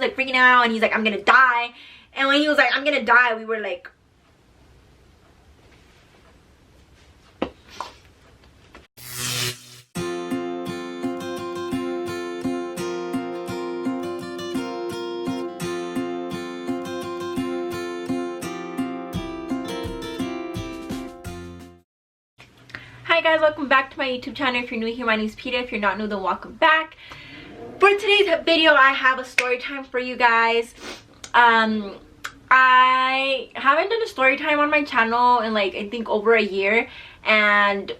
like freaking out, and he's like, I'm gonna die. And when he was like, I'm gonna die, we were like, hi guys, welcome back to my YouTube channel. If you're new here, my name is Pita. If you're not new, then welcome back. For today's video, I have a story time for you guys. I haven't done a story time on my channel in like I think over a year, and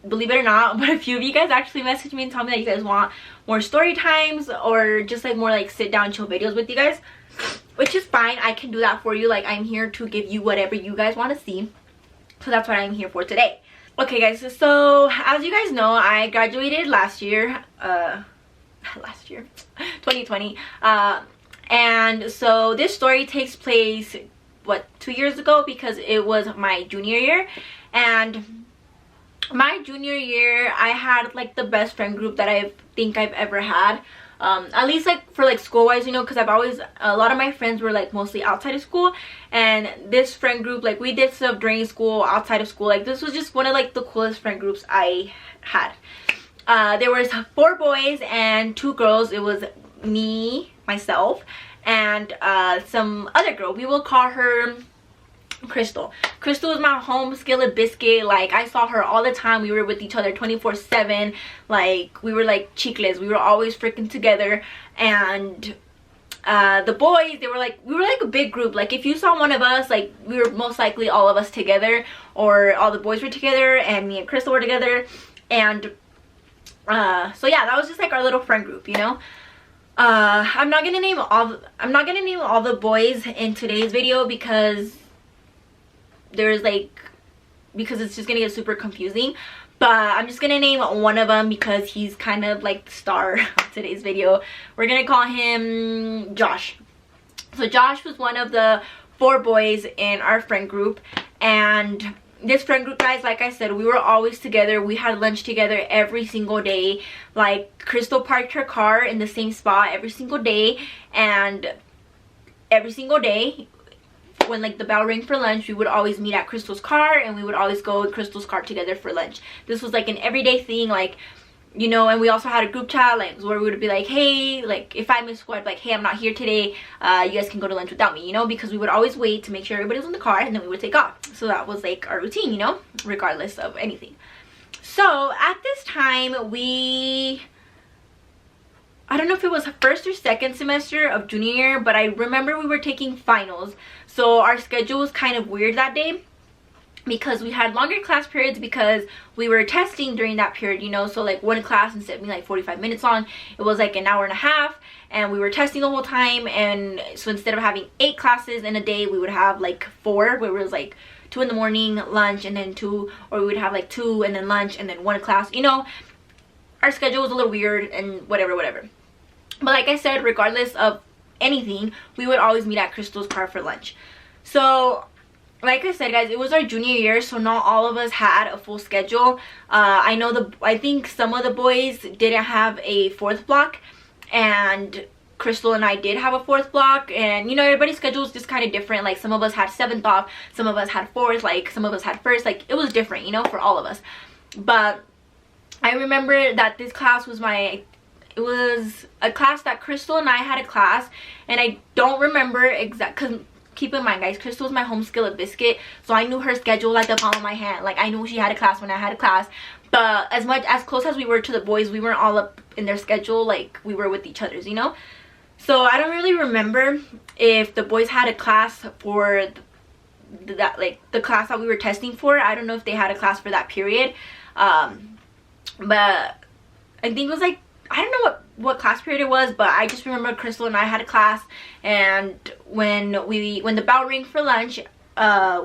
believe it or not, but a few of you guys actually messaged me and told me that you guys want more story times or just like more like sit down chill videos with you guys, which is fine. I can do that for you. Like, I'm here to give you whatever you guys want to see. So that's what I'm here for today. Okay guys, so as you guys know, I graduated last year, 2020, and so this story takes place, what, 2 years ago, because it was my junior year. And my junior year, I had like the best friend group that I think I've ever had. At least like for like school wise, you know, because a lot of my friends were like mostly outside of school, and this friend group, like, we did stuff during school, outside of school. Like, this was just one of like the coolest friend groups I had. There was 4 boys and 2 girls. It was me, myself, and some other girl. We will call her Crystal. Crystal was my home skillet biscuit. Like, I saw her all the time. We were with each other 24/7. Like, we were like chicles. We were always freaking together. And the boys, we were like a big group. Like, if you saw one of us, like, we were most likely all of us together, or all the boys were together and me and Crystal were together. And so yeah, that was just like our little friend group, you know. I'm not gonna name all the boys in today's video because it's just gonna get super confusing. But I'm just gonna name one of them because he's kind of like the star of today's video. We're gonna call him Josh. So Josh was one of the 4 boys in our friend group. And this friend group, guys, like I said, we were always together. We had lunch together every single day. Like, Crystal parked her car in the same spot every single day, and every single day when like the bell rang for lunch, we would always meet at Crystal's car, and we would always go with Crystal's car together for lunch. This was like an everyday thing, like, you know. And we also had a group chat, like, where we would be like, hey, like, if I miss school, I'd be like, hey, I'm not here today, you guys can go to lunch without me, you know, because we would always wait to make sure everybody was in the car, and then we would take off. So that was like our routine, you know, regardless of anything. So at this time, I don't know if it was first or second semester of junior year, but I remember we were taking finals. So our schedule was kind of weird that day because we had longer class periods because we were testing during that period, you know. So like one class, instead of being like 45 minutes long, it was like an hour and a half, and we were testing the whole time. And so instead of having 8 classes in a day, we would have like 4, where it was like 2 in the morning, lunch, and then 2, or we would have like 2 and then lunch and then 1 class, you know. Our schedule was a little weird and whatever. But like I said, regardless of anything, we would always meet at Crystal's car for lunch. So like I said, guys, it was our junior year, so not all of us had a full schedule. I think some of the boys didn't have a 4th block, and Crystal and I did have a 4th block. And you know, everybody's schedule was just kind of different. Like, some of us had 7th off, some of us had 4th, like some of us had 1st. Like, it was different, you know, for all of us. But I remember that this class was it was a class that Crystal and I had a class, and I don't remember because keep in mind, guys, Crystal was my home skillet biscuit, so I knew her schedule like the palm of my hand. Like, I knew she had a class when I had a class. But as close as we were to the boys, we weren't all up in their schedule like we were with each other's, you know. So I don't really remember if the boys had a class for that, like the class that we were testing for. I don't know if they had a class for that period, but I think it was like, I don't know what class period it was, but I just remember Crystal and I had a class. And when the bell rang for lunch,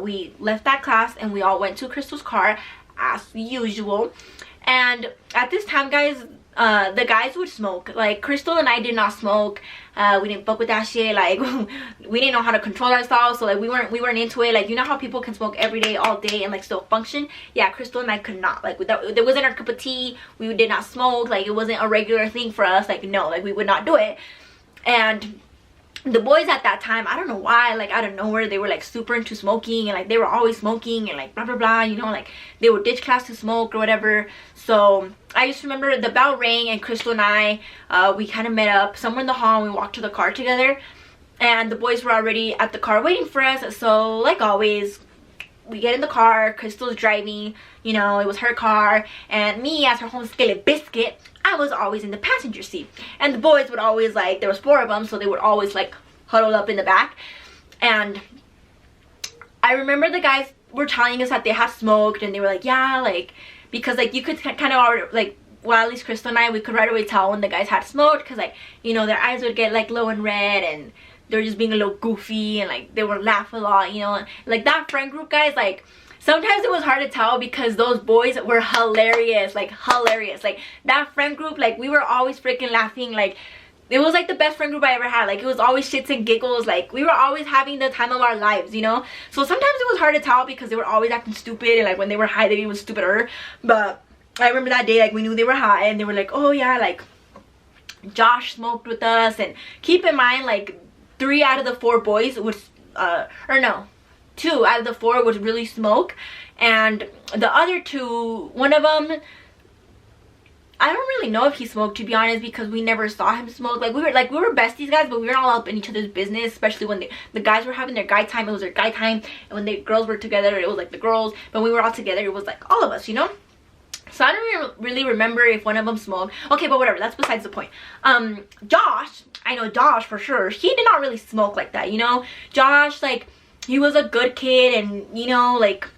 we left that class and we all went to Crystal's car as usual. And at this time, guys, the guys would smoke. Like, Crystal and I did not smoke. We didn't fuck with that shit. Like, we didn't know how to control ourselves, so like we weren't into it. Like, you know how people can smoke every day, all day, and like still function? Yeah, Crystal and I could not. Like, it wasn't our cup of tea. We did not smoke. Like, it wasn't a regular thing for us. Like, no, like we would not do it. And the boys at that time, I don't know why, like out of nowhere, they were like super into smoking, and like they were always smoking and like blah blah blah, you know, like they would ditch class to smoke or whatever. So I just remember the bell rang and Crystal and I, we kind of met up somewhere in the hall and we walked to the car together, and the boys were already at the car waiting for us. So like always, we get in the car, Crystal's driving, you know, it was her car, and me as her home skillet biscuit, I was always in the passenger seat. And the boys would always, like, there was 4 of them, so they would always like huddle up in the back. And I remember the guys were telling us that they had smoked, and they were like, yeah, like, because like you could kind of like, well, at least Crystal and I, we could right away tell when the guys had smoked, because like, you know, their eyes would get like low and red, and they were just being a little goofy, and like they would laugh a lot, you know. Like that friend group, guys, like sometimes it was hard to tell because those boys were hilarious, like hilarious. Like that friend group, like we were always freaking laughing. Like it was like the best friend group I ever had. Like it was always shits and giggles. Like we were always having the time of our lives, you know. So sometimes it was hard to tell because they were always acting stupid, and like when they were high, they even stupider. But I remember that day, like we knew they were high, and they were like, oh yeah, like Josh smoked with us. And keep in mind, like 3 out of the 4 boys would, or no, 2 out of the 4 would really smoke, and the other 2, one of them, I don't really know if he smoked, to be honest, because we never saw him smoke. Like we were besties, guys, but we were all up in each other's business, especially when the guys were having their guy time, it was their guy time, and when the girls were together, it was like the girls. But when we were all together, it was like all of us, you know. So I don't really remember if one of them smoked. Okay, but whatever, that's besides the point. Josh, I know Josh for sure, he did not really smoke like that, you know. Josh, like, he was a good kid, and you know, like,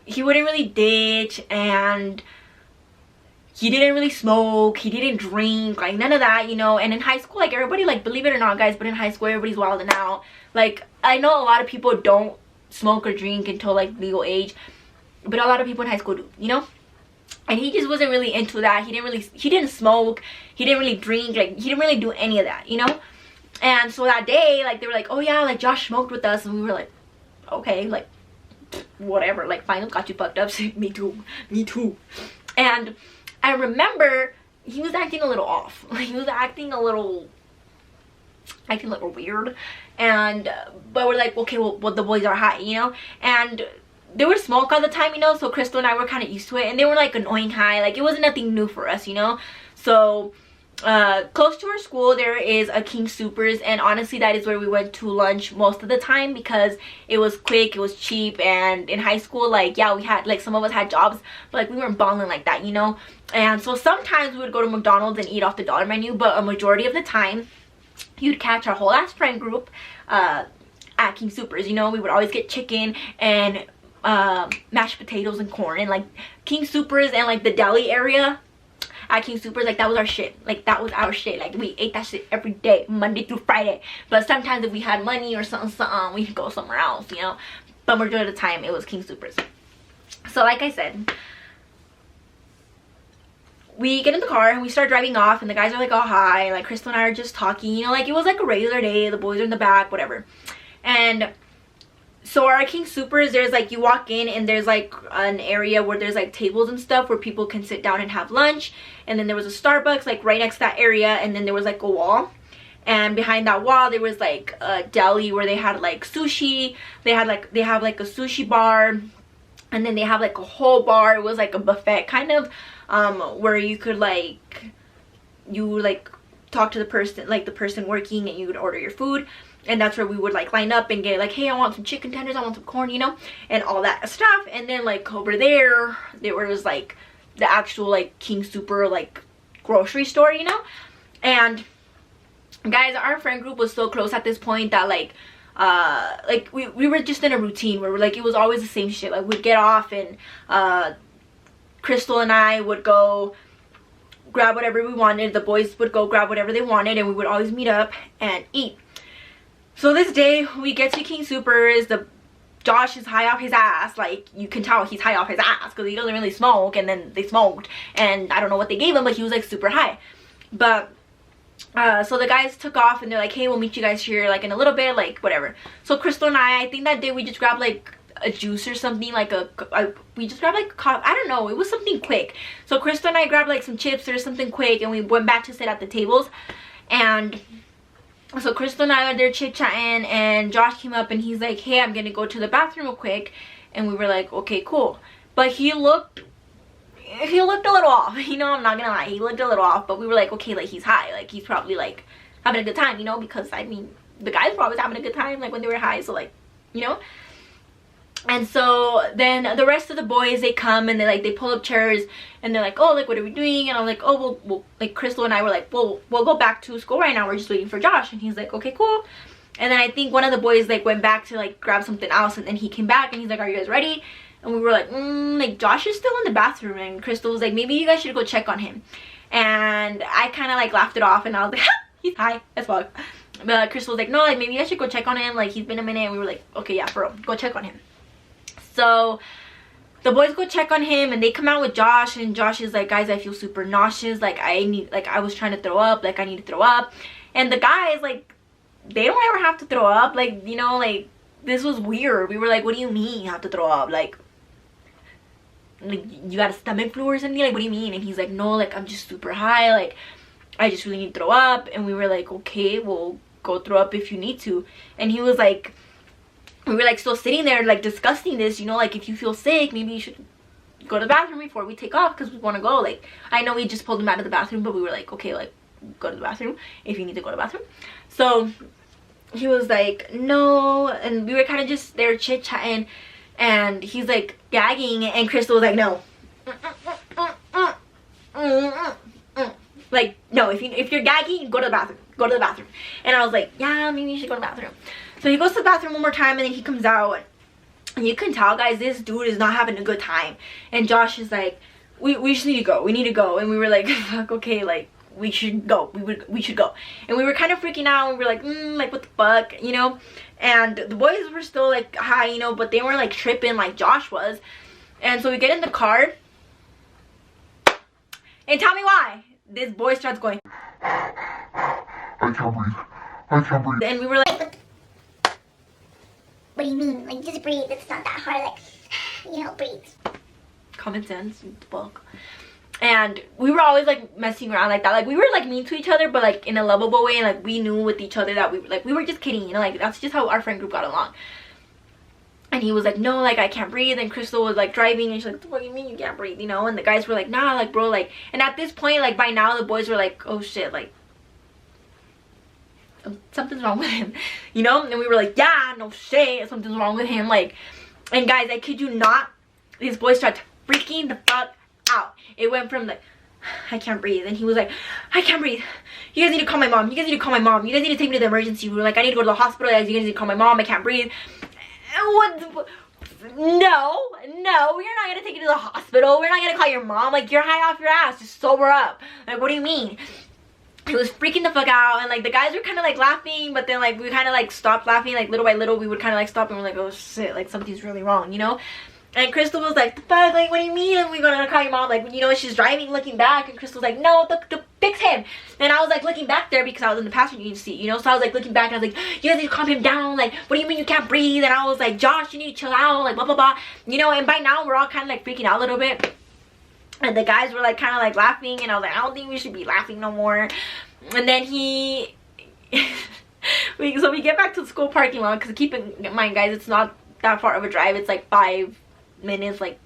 he wouldn't really ditch, and he didn't really smoke, he didn't drink, like none of that, you know. And in high school, like everybody, like, believe it or not, guys, but in high school everybody's wilding out. Like I know a lot of people don't smoke or drink until like legal age, but a lot of people in high school do, you know. And he just wasn't really into that. He didn't smoke, he didn't really drink, like he didn't really do any of that, you know. And so that day, like they were like, oh yeah, like Josh smoked with us, and we were like, okay, like whatever, like fine, got you fucked up. Me too, me too. And I remember he was acting a little off. Like he was acting a little weird. And but we're like, okay, well the boys are high, you know. And they would smoke all the time, you know, so Crystal and I were kind of used to it, and they were like annoying high. Like it wasn't nothing new for us, you know. So close to our school there is a King Soopers, and honestly that is where we went to lunch most of the time because it was quick, it was cheap. And in high school, like, yeah, we had, like, some of us had jobs, but like we weren't balling like that, you know. And so sometimes we would go to McDonald's and eat off the dollar menu, but a majority of the time you'd catch our whole ass friend group at King Soopers, you know. We would always get chicken and mashed potatoes and corn, and like King Soopers and like the deli area at King Soopers, like that was our shit. Like that was our shit. Like we ate that shit every day, Monday through Friday. But sometimes if we had money or something, we could go somewhere else, you know. But majority of the time it was King Soopers. So like I said, we get in the car and we start driving off, and the guys are like, oh hi, like Crystal and I are just talking, you know, like it was like a regular day, the boys are in the back, whatever. And so our King Soopers, there's like, you walk in and there's like an area where there's like tables and stuff where people can sit down and have lunch. And then there was a Starbucks like right next to that area, and then there was like a wall, and behind that wall there was like a deli where they had like sushi. They have like a sushi bar, and then they have like a whole bar. It was like a buffet kind of, where you could like, talk to the person, like the person working, and you would order your food. And that's where we would like line up and get like, hey, I want some chicken tenders, I want some corn, you know, and all that stuff. And then like over there was like the actual like King Super like grocery store, you know. And guys, our friend group was so close at this point that like we were just in a routine where we're like, it was always the same shit. Like we'd get off, and Crystal and I would go grab whatever we wanted, the boys would go grab whatever they wanted, and we would always meet up and eat. So this day we get to King Soopers. Josh is high off his ass. Like you can tell he's high off his ass because he doesn't really smoke, and then they smoked, and I don't know what they gave him, but he was like super high. But so the guys took off, and they're like, hey, we'll meet you guys here like in a little bit, like whatever. So Crystal and I think that day we just grabbed like a juice or something, like we just grabbed like I don't know, it was something quick. So Crystal and I grabbed like some chips or something quick, and we went back to sit at the tables. And So Crystal and I are there chit-chatting, and Josh came up and he's like, hey, I'm gonna go to the bathroom real quick. And we were like, okay, cool. But he looked a little off, you know, I'm not gonna lie, he looked a little off. But we were like, okay, like he's high, like he's probably like having a good time, you know, because I mean the guys were always having a good time like when they were high, so like, you know. And so then the rest of the boys, they come and they pull up chairs and they're like, oh, like what are we doing? And I'm like, oh, well like Crystal and I were like, well, we'll go back to school right now, we're just waiting for Josh. And he's like, okay, cool. And then I think one of the boys like went back to like grab something else, and then he came back and he's like, are you guys ready? And we were like, like Josh is still in the bathroom. And Crystal was like, maybe you guys should go check on him. And I kind of like laughed it off and I was like, he's high as fuck. But Crystal was like, no, like maybe you guys should go check on him, like he's been a minute. And we were like, okay, yeah, bro, go check on him. So the boys go check on him and they come out with Josh, and Josh is like, guys, I feel super nauseous, like I was trying to throw up, like I need to throw up. And the guys, like, they don't ever have to throw up, like, you know, like this was weird. We were like, what do you mean you have to throw up? Like you got a stomach flu or something? Like, what do you mean? And he's like, no, like I'm just super high, like I just really need to throw up. And we were like, okay, well, go throw up if you need to. And he was like, we were like still sitting there like discussing this, you know, like if you feel sick, maybe you should go to the bathroom before we take off, because we want to go. Like, I know we just pulled him out of the bathroom, but we were like, okay, like go to the bathroom if you need to go to the bathroom. So he was like, no. And we were kind of just there chit-chatting, and he's like gagging, and Crystal was like, no, like, no, if you're gagging, go to the bathroom, go to the bathroom. And I was like, yeah, maybe you should go to the bathroom. So he goes to the bathroom one more time, and then he comes out, and you can tell, guys, this dude is not having a good time. And Josh is like, we just need to go, we need to go. And we were like, fuck, okay, like we should go, we should go. And we were kind of freaking out, and we were like, like what the fuck, you know. And the boys were still like high, you know, but they weren't like tripping like Josh was. And so we get in the car, and tell me why this boy starts going, I can't breathe, I can't breathe. And we were like, what do you mean? Like, just breathe. It's not that hard. Like, you know, breathe. common sense, fuck. And we were always like messing around like that. Like, we were like mean to each other, but like in a lovable way. And like we knew with each other that we were just kidding, you know, like that's just how our friend group got along. And he was like, no, like I can't breathe. And Crystal was like driving, and she's like, what do you mean you can't breathe, you know? And the guys were like, nah, like bro, like. And at this point, like by now the boys were like, oh shit, like something's wrong with him, you know. And we were like, yeah, no shit, something's wrong with him, like. And guys, I kid you not, these boys started freaking the fuck out. It went from like, I can't breathe, and he was like, I can't breathe, you guys need to call my mom, you guys need to call my mom, you guys need to take me to the emergency. We were like, I need to go to the hospital, guys, you guys need to call my mom, I can't breathe. What? No, we're not gonna take you to the hospital, we're not gonna call your mom, like you're high off your ass, just sober up, like what do you mean? It was freaking the fuck out. And like the guys were kind of like laughing, but then like we kind of like stopped laughing, like little by little we would kind of like stop, and we're like, oh shit, like something's really wrong, you know. And Crystal was like, the fuck, like what do you mean we're gonna call your mom, like, you know. She's driving looking back, and Crystal's like, no, fix him. And I was like looking back there because I was in the passenger seat, you know. So I was like looking back, and I was like, you guys need to calm him down, like what do you mean you can't breathe? And I was like, Josh, you need to chill out, like blah blah blah, you know. And by now we're all kind of like freaking out a little bit, and the guys were like kind of like laughing, and I was like, I don't think we should be laughing no more. And then he so we get back to the school parking lot, because keep in mind, guys, it's not that far of a drive. It's like 5 minutes, like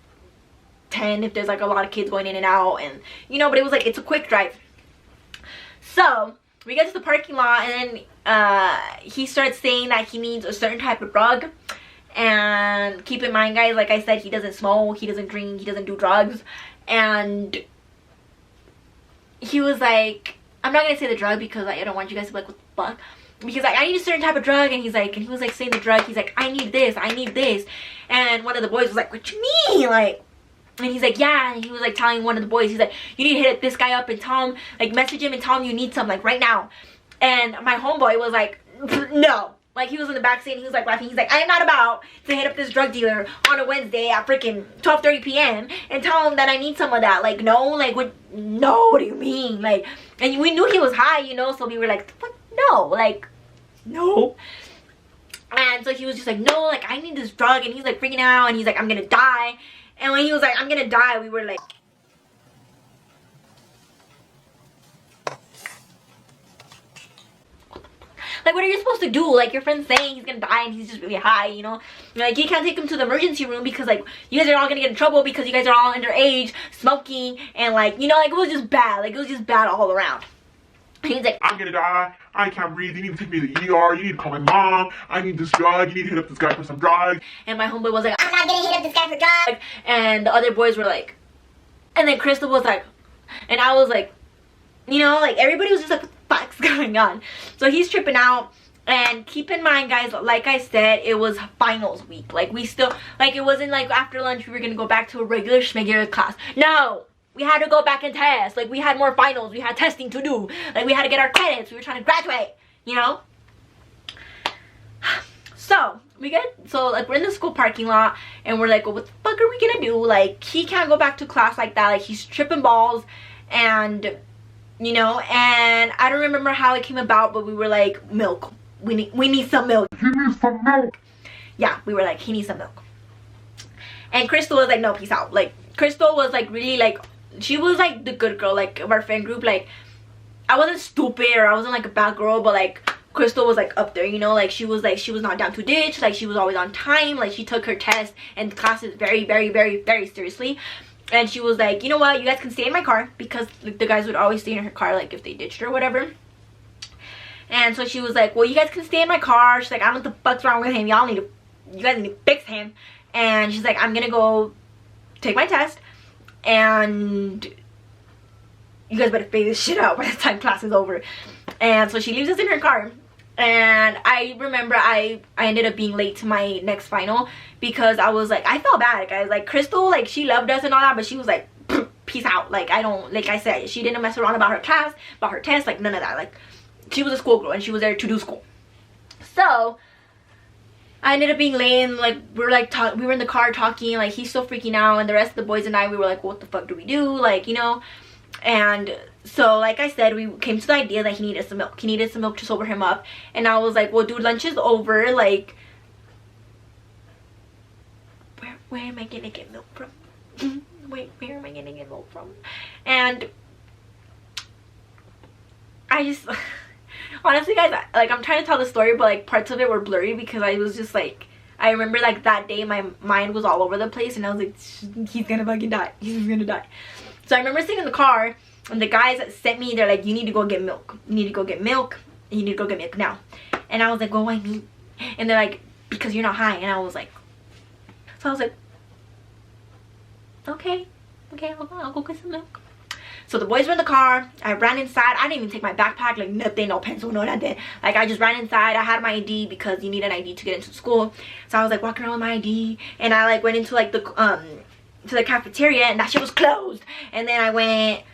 10 if there's like a lot of kids going in and out, and you know, but it was like, it's a quick drive. So we get to the parking lot, and then he starts saying that he needs a certain type of drug. And keep in mind, guys, like I said, he doesn't smoke, he doesn't drink, he doesn't do drugs. And he was like, I'm not gonna say the drug because like, I don't want you guys to be like, what the fuck, because like, I need a certain type of drug. And he's like, and he was like saying the drug, he's like, I need this, I need this. And one of the boys was like, what you mean, like? And he's like, yeah. And he was like telling one of the boys, he's like, you need to hit this guy up and tell him, like message him and tell him you need some, like right now. And my homeboy was like, no. Like, he was in the back seat, and he was like laughing. He's like, I am not about to hit up this drug dealer on a Wednesday at freaking 12:30 p.m. and tell him that I need some of that. Like, no, like, what? No, what do you mean? Like, and we knew he was high, you know, so we were like, what? No, like, no. And so he was just like, no, like, I need this drug. And he's like freaking out, and he's like, I'm gonna die. And when he was like, I'm gonna die, we were like, Like, what are you supposed to do? Like, your friend's saying he's gonna die and he's just really high, you know? Like, you can't take him to the emergency room because, like, you guys are all gonna get in trouble because you guys are all underage, smoking, and, like, you know, like, it was just bad. Like, it was just bad all around. And he's like, I'm gonna die. I can't breathe. You need to take me to the ER. You need to call my mom. I need this drug. You need to hit up this guy for some drugs. and my homeboy was like, I'm not gonna hit up this guy for drugs. and the other boys were like, and then Crystal was like, and I was like, you know, like, everybody was just like, what the fuck's going on? So he's tripping out. And keep in mind, guys, like I said, it was finals week. Like, we still, like, it wasn't like after lunch we were gonna go back to a regular schmegular class. No, we had to go back and test. Like, we had more finals, we had testing to do, like, we had to get our credits, we were trying to graduate, you know? So like, we're in the school parking lot and we're like, well, what the fuck are we gonna do? Like, he can't go back to class like that. Like, he's tripping balls. And, you know, and I don't remember how it came about, but we were like, milk. We need some milk. He needs some milk. Yeah, we were like, he needs some milk. And Crystal was like, no, peace out. Like, Crystal was like really like, she was like the good girl, like, of our friend group. Like, I wasn't stupid or I wasn't like a bad girl, but like, Crystal was like up there, you know? Like, she was not down to ditch. Like, she was always on time. Like, she took her test and classes very, very, very, very seriously. And she was like, you know what, you guys can stay in my car, because like, the guys would always stay in her car, like, if they ditched her or whatever. And so she was like, well, you guys can stay in my car. She's like, I don't know what the fuck's wrong with him. You guys need to fix him. And she's like, I'm gonna go take my test, and you guys better figure this shit out by the time class is over. And so she leaves us in her car. And I remember I ended up being late to my next final because I was like, I felt bad, guys. Like, Crystal, like, she loved us and all that, but she was like, peace out. Like, I don't, like I said, she didn't mess around about her class, about her test, like, none of that. Like, she was a schoolgirl and she was there to do school. So I ended up being late, and like, we were in the car talking, like, he's still freaking out, and the rest of the boys and I, we were like, what the fuck do we do? Like, you know. And so, like I said, we came to the idea that he needed some milk. He needed some milk to sober him up. And I was like, well, dude, lunch is over. Like, where am I gonna get milk from? Where am I gonna get milk from? And I just, honestly, guys, like, I'm trying to tell the story, but like, parts of it were blurry because I was just like, I remember like that day my mind was all over the place, and I was like, he's gonna fucking die. He's gonna die. So I remember sitting in the car, and the guys that sent me, they're like, you need to go get milk. You need to go get milk. And you need to go get milk now. And I was like, well, why me? And they're like, because you're not high. And I was like, so I was like, okay, I'll go get some milk. So the boys were in the car. I ran inside. I didn't even take my backpack, like, nothing, no pencil, no nothing. Like, I just ran inside. I had my ID because you need an ID to get into school. So I was like walking around with my ID, and I like went into like the to the cafeteria, and that shit was closed. And then I went,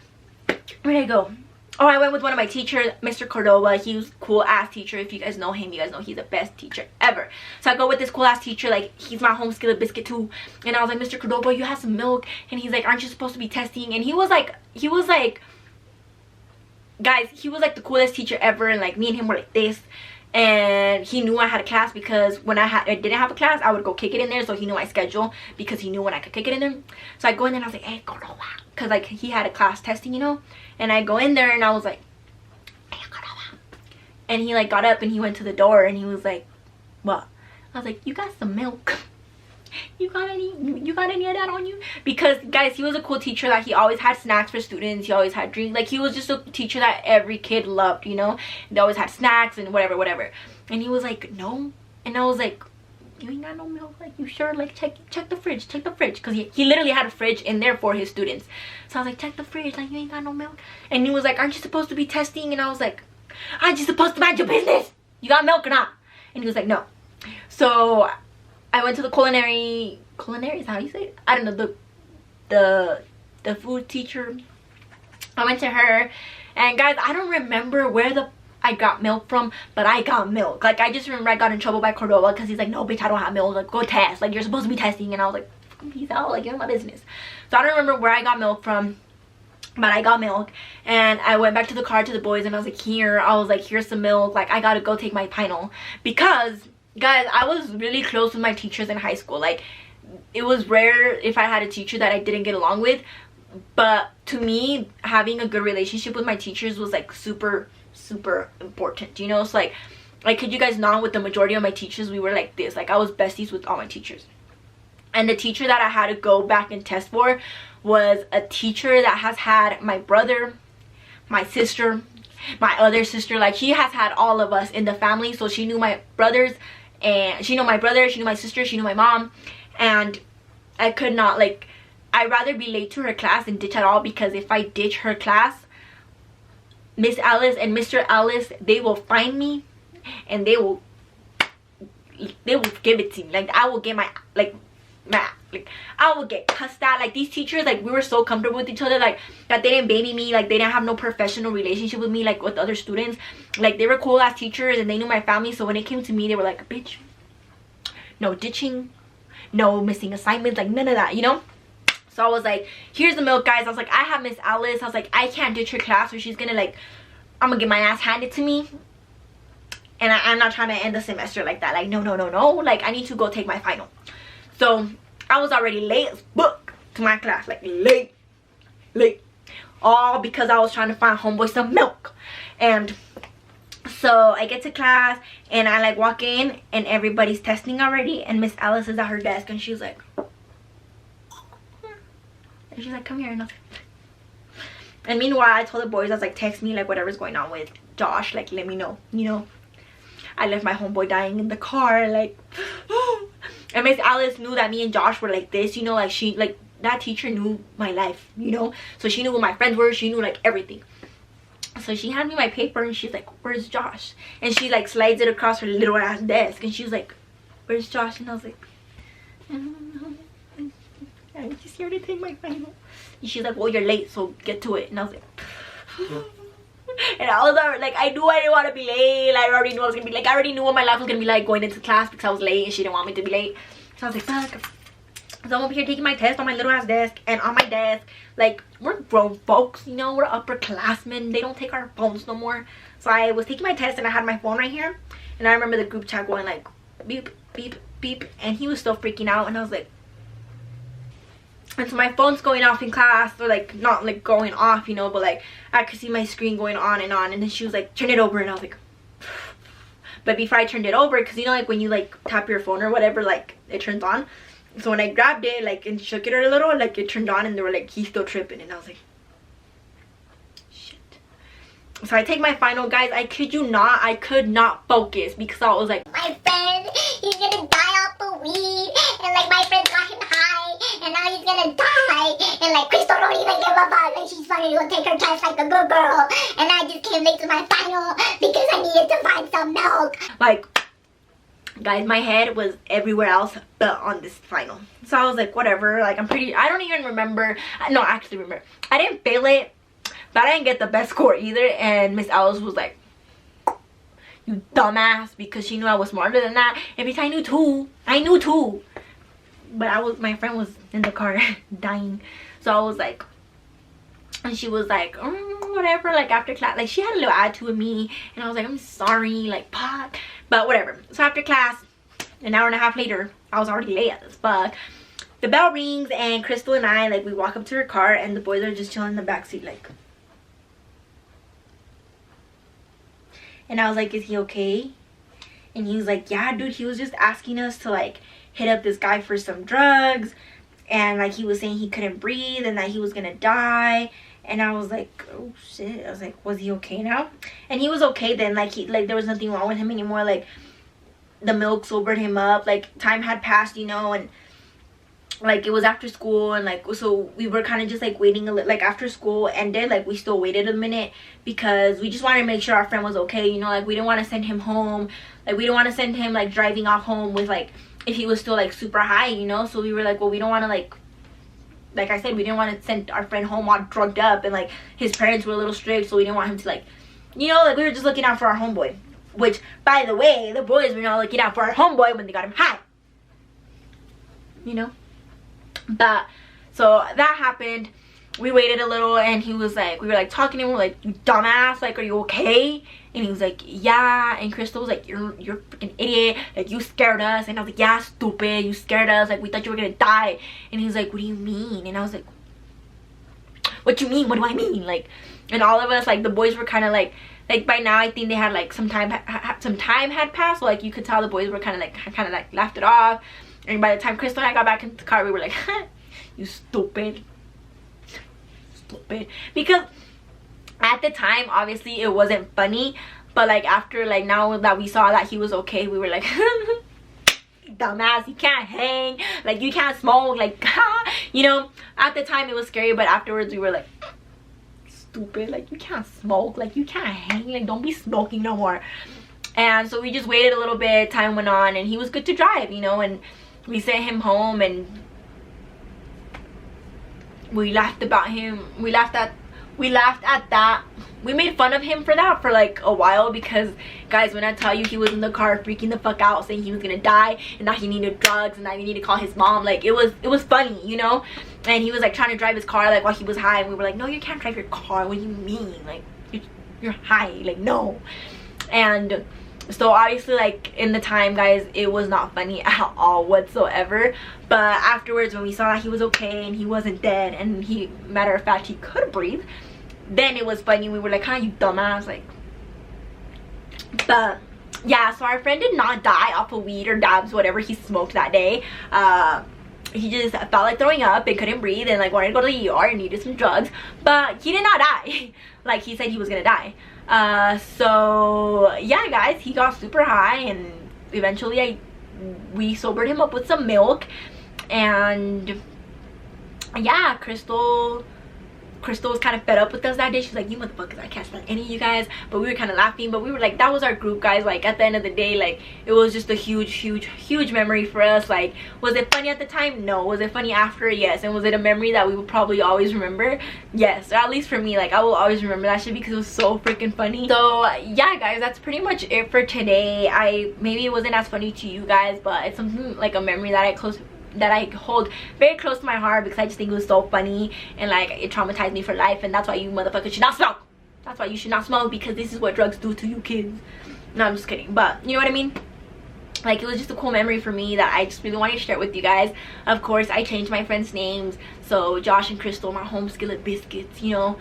where did I go? Oh, I went with one of my teachers, Mr. Cordova. He was cool ass teacher. If you guys know him, you guys know he's the best teacher ever. So I go with this cool ass teacher, like, he's my home skillet biscuit too. And I was like, Mr. Cordova, you have some milk? And he's like, aren't you supposed to be testing? And he was like, guys, he was like the coolest teacher ever. And like, me and him were like this. And he knew I had a class, because when I didn't have a class, I would go kick it in there. So he knew my schedule, because he knew when I could kick it in there. So I go in there and I was like, hey, Cordova, because like, he had a class testing, you know. And I go in there and I was like, hey, Cordova. And he like got up and he went to the door and he was like, what? I was like, you got some milk? You got any of that on you? Because guys, he was a cool teacher that he always had snacks for students. He always had drinks. Like, he was just a teacher that every kid loved, you know. They always had snacks and whatever. And he was like, no. And I was like, you ain't got no milk? Like, you sure? Like, check the fridge, because he literally had a fridge in there for his students. So I was like, check the fridge, like, you ain't got no milk? And he was like, aren't you supposed to be testing? And I was like, aren't you supposed to mind your business? You got milk or not? And he was like, no. So I went to the culinary is how you say it? I don't know, the food teacher. I went to her, and guys, I don't remember where I got milk from, but I got milk. Like, I just remember I got in trouble by Cordova because he's like, no, bitch, I don't have milk. Like, go test. Like, you're supposed to be testing. And I was like, peace out. Like, you're my business. So I don't remember where I got milk from, but I got milk. And I went back to the car to the boys, and I was like, here's some milk. Like, I gotta go take my final. Because, guys, I was really close with my teachers in high school. Like, it was rare if I had a teacher that I didn't get along with. But to me, having a good relationship with my teachers was like super important, you know. So like, Like, could you guys not, with the majority of my teachers, we were like this. Like, I was besties with all my teachers. And the teacher that I had to go back and test for was a teacher that has had my brother, my sister, my other sister. Like, she has had all of us in the family. So she knew my brothers, and she knew my brother, she knew my sister, she knew my mom. And I could not, like, I'd rather be late to her class than ditch at all, because if I ditch her class, Miss Alice and Mr. Alice, they will find me and they will give it to me. Like, I will get my I will get cussed at. Like, these teachers, like, we were so comfortable with each other, like, that they didn't baby me. Like, they didn't have no professional relationship with me, like, with other students. Like, they were cool ass teachers and they knew my family. So when it came to me, they were like, bitch, no ditching, no missing assignments, like, none of that, you know. So I was like, here's the milk, guys. I was like, I have Miss Alice. I was like, I can't ditch her class, or she's gonna, like, I'm gonna get my ass handed to me. And I'm not trying to end the semester like that. Like, no. Like, I need to go take my final. So I was already late as fuck to my class. Like, late. All because I was trying to find homeboy some milk. And so I get to class and I, like, walk in and everybody's testing already. And Miss Alice is at her desk and she's like, come here. And meanwhile, I told the boys, I was like, text me, like, whatever's going on with Josh, like, let me know, you know. I left my homeboy dying in the car, like, and Miss Alice knew that me and Josh were like this, you know. Like, she, like, that teacher knew my life, you know. So she knew who my friends were, she knew, like, everything. So she handed me my paper and she's like, where's Josh? And she, like, slides it across her little ass desk and she was like, where's Josh? And I was like, I don't know. I'm just here to take my final. And she's like, well, you're late, so get to it. And I was like, and I was like, I knew I didn't want to be late. Like, I already knew I was gonna be, like, I already knew what my life was gonna be like going into class, because I was late and she didn't want me to be late. So I was like, fuck. So I'm over here taking my test on my little ass desk, and on my desk, like, we're grown folks, you know, we're upperclassmen. They don't take our phones no more. So I was taking my test and I had my phone right here, and I remember the group chat going like beep beep beep, and he was still freaking out, and I was like, and so my phone's going off in class, or like, not like going off, you know, but like I could see my screen going on, and then she was like, turn it over, and I was like, but before I turned it over, because you know, like, when you like tap your phone or whatever, like, it turns on. So when I grabbed it, like, and shook it a little, like, it turned on, and they were like, he's still tripping, and I was like, shit. So I take my final, guys. I kid you not, I could not focus, because I was like, my friend, he's gonna die off the weed, and like, my friend got him high, and now he's gonna die, and like, Crystal don't even give a fuck, and she's funny to take her test like a good girl, and I just came late to my final because I needed to find some milk. Like, guys, my head was everywhere else but on this final. So I was like, whatever. Like, I don't even remember. No, I actually remember. I didn't fail it, but I didn't get the best score either. And Miss Alice was like, you dumbass, because she knew I was smarter than that. And because I knew too. But my friend was in the car dying. So I was like, and she was like, whatever, like, after class, like, she had a little attitude with me, and I was like, I'm sorry, like, pot, but whatever. So after class, an hour and a half later, I was already late as fuck. The bell rings, and Crystal and I, like, we walk up to her car, and the boys are just chilling in the backseat, like, and I was like, is he okay? And he was like, yeah, dude, he was just asking us to, like, hit up this guy for some drugs, and, like, he was saying he couldn't breathe and that he was gonna die. And I was like, oh shit. I was like, was he okay now? And he was okay then. Like, there was nothing wrong with him anymore. Like, the milk sobered him up. Like, time had passed, you know, and like, it was after school, and like, so we were kind of just like waiting a little. Like, after school ended, like, we still waited a minute because we just wanted to make sure our friend was okay, you know. Like, we didn't want to send him home. Like, we didn't want to send him, like, driving off home with, like, if he was still, like, super high, you know. So we were like, well, we don't want to, like I said, we didn't want to send our friend home all drugged up, and like, his parents were a little strict, so we didn't want him to, like, you know, like, we were just looking out for our homeboy. Which, by the way, the boys were not looking out for our homeboy when they got him high, you know. But so that happened. We waited a little, and he was like, we were like talking to him, we're like, you dumbass, like, are you okay? And he was like, yeah. And Crystal was like, you're a freaking idiot, like, you scared us. And I was like, yeah, stupid, you scared us, like, we thought you were gonna die. And he was like, what do you mean? And I was like, what you mean? What do I mean? Like, and all of us, like, the boys were kind of like like by now I think they had like some time had passed, so like you could tell the boys were kind of like laughed it off. And by the time Crystal and I got back into the car, we were like, you stupid, because at the time obviously it wasn't funny, but like after, like now that we saw that he was okay, we were like, dumbass, you can't hang, like you can't smoke, like you know, at the time it was scary, but afterwards we were like, stupid, like you can't smoke, like you can't hang, like don't be smoking no more. And so we just waited a little bit, time went on, and he was good to drive, you know, and we sent him home, and we laughed about him, we laughed at that. We made fun of him for that for like a while, because guys, when I tell you, he was in the car freaking the fuck out, saying he was gonna die and that he needed drugs and that he needed to call his mom. Like it was funny, you know. And he was like trying to drive his car like while he was high, and we were like, no, you can't drive your car, what do you mean, like you're high, like no. And so obviously, like in the time, guys, it was not funny at all whatsoever. But afterwards, when we saw that he was okay and he wasn't dead, and he, matter of fact, he could breathe, then it was funny. We were like, you dumbass, like. But yeah, so our friend did not die off of weed or dabs, whatever he smoked that day. He just felt like throwing up and couldn't breathe and like wanted to go to the ER and needed some drugs, but he did not die like he said he was gonna die. So yeah, guys, he got super high, and eventually we sobered him up with some milk. And yeah, Crystal was kind of fed up with us that day. She's like, you motherfuckers, I can't stand any of you guys. But we were kind of laughing, but we were like, that was our group, guys. Like at the end of the day, like it was just a huge memory for us. Like, was it funny at the time? No. Was it funny after? Yes. And was it a memory that we will probably always remember? Yes. Or at least for me, like I will always remember that shit because it was so freaking funny. So yeah, guys, that's pretty much it for today. Maybe it wasn't as funny to you guys, but it's something like a memory that I hold very close to my heart, because I just think it was so funny, and like it traumatized me for life. And that's why you motherfuckers should not smoke. That's why you should not smoke, because this is what drugs do to you kids. No, I'm just kidding, but you know what I mean. Like, it was just a cool memory for me that I just really wanted to share with you guys. Of course, I changed my friends' names, so Josh and Crystal, my home skillet biscuits, you know.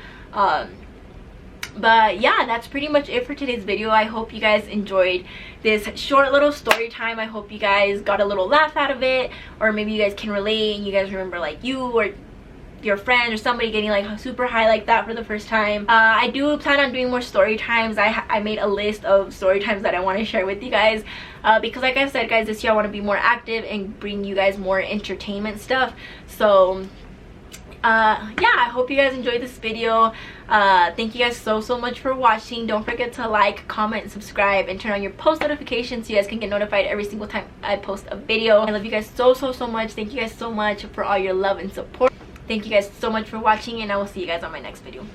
But yeah, that's pretty much it for today's video. I hope you guys enjoyed this short little story time. I hope you guys got a little laugh out of it, or maybe you guys can relate and you guys remember like you or your friend or somebody getting like super high like that for the first time. I do plan on doing more story times. I made a list of story times that I want to share with you guys, because like I said, guys, this year I want to be more active and bring you guys more entertainment stuff. So yeah, I hope you guys enjoyed this video. Thank you guys so much for watching. Don't forget to like, comment, and subscribe, and turn on your post notifications so you guys can get notified every single time I post a video. I love you guys so much. Thank you guys so much for all your love and support. Thank you guys so much for watching, and I will see you guys on my next video.